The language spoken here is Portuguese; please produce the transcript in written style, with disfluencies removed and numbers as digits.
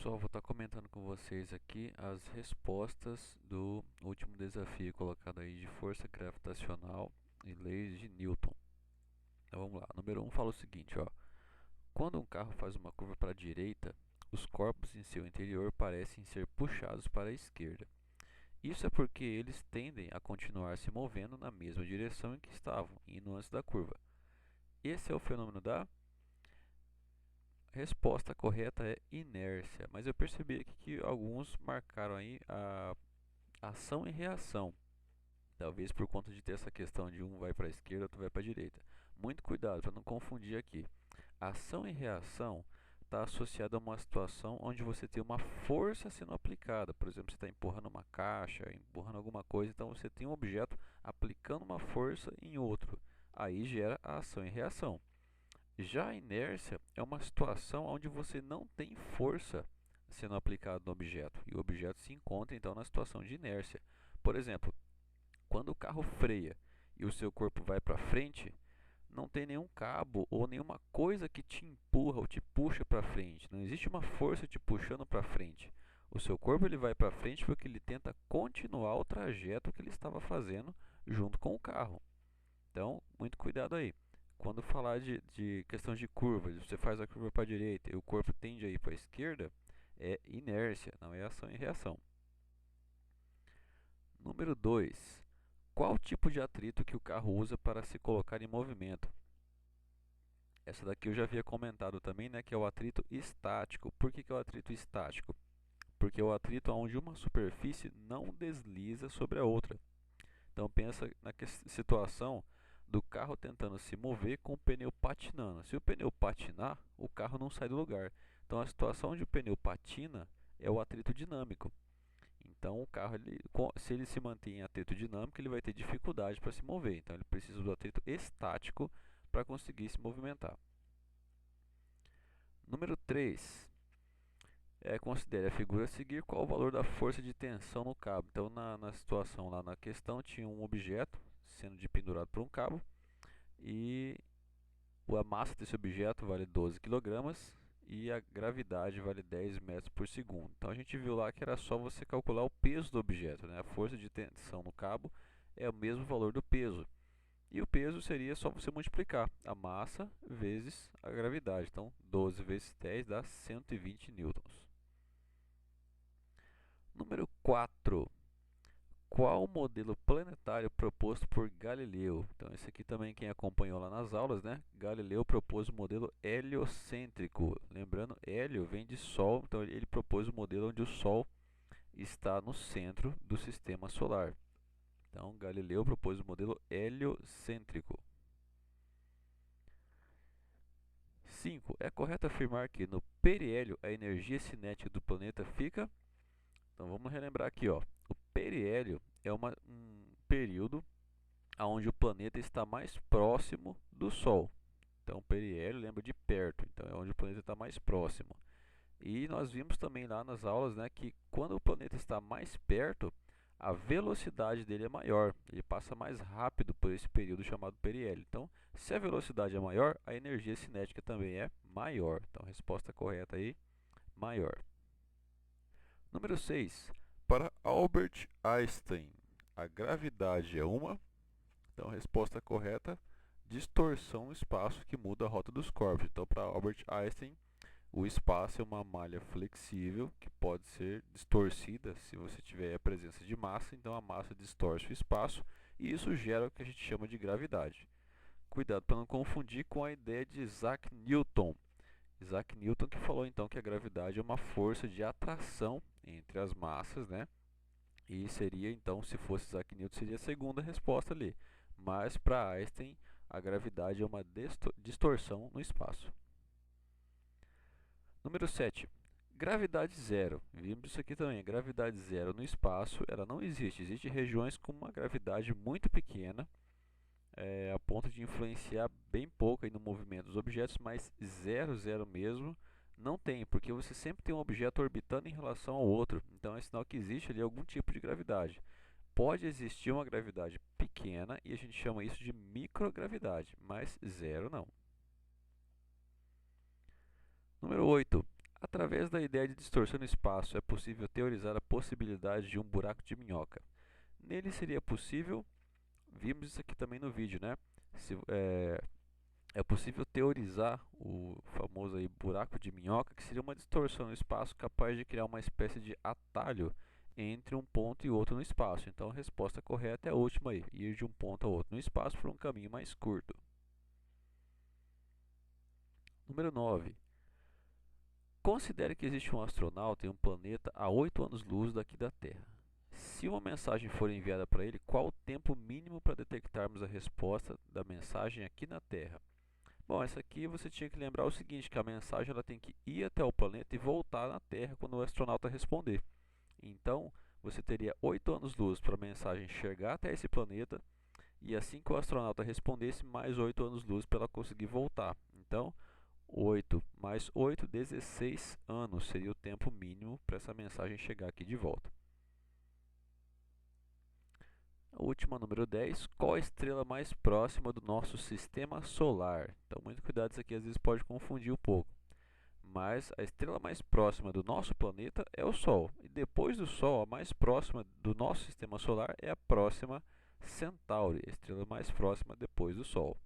pessoal, vou estar comentando com vocês aqui as respostas do último desafio colocado aí de força gravitacional e leis de Newton. Então vamos lá. Número 1 fala o seguinte, ó. Quando um carro faz uma curva para a direita, os corpos em seu interior parecem ser puxados para a esquerda. Isso é porque eles tendem a continuar se movendo na mesma direção em que estavam, indo antes da curva. Esse é o fenômeno da resposta correta é inércia, mas eu percebi aqui que alguns marcaram aí a ação e reação. Talvez por conta de ter essa questão de um vai para a esquerda, outro vai para a direita. Muito cuidado para não confundir aqui. Ação e reação está associada a uma situação onde você tem uma força sendo aplicada. Por exemplo, você está empurrando uma caixa, empurrando alguma coisa, então você tem um objeto aplicando uma força em outro. Aí gera a ação e reação. Já a inércia é uma situação onde você não tem força sendo aplicada no objeto e o objeto se encontra então na situação de inércia. Por exemplo, quando o carro freia e o seu corpo vai para frente, não tem nenhum cabo ou nenhuma coisa que te empurra ou te puxa para frente. Não existe uma força te puxando para frente. O seu corpo ele vai para frente porque ele tenta continuar o trajeto que ele estava fazendo junto com o carro. Então, muito cuidado aí. Quando falar de questão de curvas, você faz a curva para a direita e o corpo tende a ir para a esquerda, é inércia, não é ação e reação. Número 2. Qual tipo de atrito que o carro usa para se colocar em movimento? Essa daqui eu já havia comentado também, né, que é o atrito estático. Por que é o atrito estático? Porque é o atrito onde uma superfície não desliza sobre a outra. Então pensa na situação do carro tentando se mover com o pneu patinando. Se o pneu patinar, o carro não sai do lugar. Então a situação onde o pneu patina é o atrito dinâmico. Então o carro, se ele se mantém em atrito dinâmico, ele vai ter dificuldade para se mover. Então ele precisa do atrito estático para conseguir se movimentar. Número 3. Considere a figura a seguir qual o valor da força de tensão no cabo. Então, na situação lá na questão, tinha um objeto sendo pendurado por um cabo e a massa desse objeto vale 12 kg e a gravidade vale 10 metros por segundo. Então, a gente viu lá que era só você calcular o peso do objeto, né? A força de tensão no cabo é o mesmo valor do peso. E o peso seria só você multiplicar a massa vezes a gravidade. Então, 12 vezes 10 dá 120 newtons. Número 4. Qual o modelo planetário proposto por Galileu? Então, esse aqui também quem acompanhou lá nas aulas, né? Galileu propôs o modelo heliocêntrico. Lembrando, hélio vem de Sol, então ele propôs o modelo onde o Sol está no centro do sistema solar. Então, Galileu propôs o modelo heliocêntrico. 5. É correto afirmar que no periélio a energia cinética do planeta fica... Então vamos relembrar aqui, ó. O periélio é um período onde o planeta está mais próximo do Sol. Então, periélio lembra de perto, então é onde o planeta está mais próximo. E nós vimos também lá nas aulas, né, que quando o planeta está mais perto, a velocidade dele é maior, ele passa mais rápido por esse período chamado periélio. Então, se a velocidade é maior, a energia cinética também é maior. Então, a resposta correta aí, maior. Número 6. Para Albert Einstein, a gravidade é uma... Então, a resposta correta, distorção no espaço que muda a rota dos corpos. Então, para Albert Einstein, o espaço é uma malha flexível que pode ser distorcida se você tiver a presença de massa. Então, a massa distorce o espaço e isso gera o que a gente chama de gravidade. Cuidado para não confundir com a ideia de Isaac Newton. Isaac Newton que falou então que a gravidade é uma força de atração entre as massas, né? E seria então, se fosse Isaac Newton, seria a segunda resposta ali. Mas para Einstein, a gravidade é uma distorção no espaço. Número 7. Gravidade zero. Vimos isso aqui também. Gravidade zero no espaço, ela não existe. Existem regiões com uma gravidade muito pequena, a ponto de influenciar bem pouco aí no movimento dos objetos, mas zero, zero mesmo, não tem, porque você sempre tem um objeto orbitando em relação ao outro. Então é sinal que existe ali algum tipo de gravidade. Pode existir uma gravidade pequena e a gente chama isso de microgravidade, mas zero não. Número 8. Através da ideia de distorção no espaço, é possível teorizar a possibilidade de um buraco de minhoca. Nele seria possível, vimos isso aqui também no vídeo, né? É possível teorizar o famoso aí buraco de minhoca, que seria uma distorção no espaço capaz de criar uma espécie de atalho entre um ponto e outro no espaço. Então a resposta correta é a última aí, ir de um ponto ao outro no espaço por um caminho mais curto. Número 9. Considere que existe um astronauta em um planeta a 8 anos-luz daqui da Terra. Se uma mensagem for enviada para ele, qual o tempo mínimo para detectarmos a resposta da mensagem aqui na Terra? Bom, essa aqui você tinha que lembrar o seguinte, que a mensagem ela tem que ir até o planeta e voltar na Terra quando o astronauta responder. Então, você teria 8 anos-luz para a mensagem chegar até esse planeta e assim que o astronauta respondesse, mais 8 anos-luz para ela conseguir voltar. Então, 8 mais 8, 16 anos seria o tempo mínimo para essa mensagem chegar aqui de volta. A última, número 10. Qual a estrela mais próxima do nosso sistema solar? Então, muito cuidado, isso aqui às vezes pode confundir um pouco. Mas a estrela mais próxima do nosso planeta é o Sol. E depois do Sol, a mais próxima do nosso sistema solar é a próxima Centauri, a estrela mais próxima depois do Sol.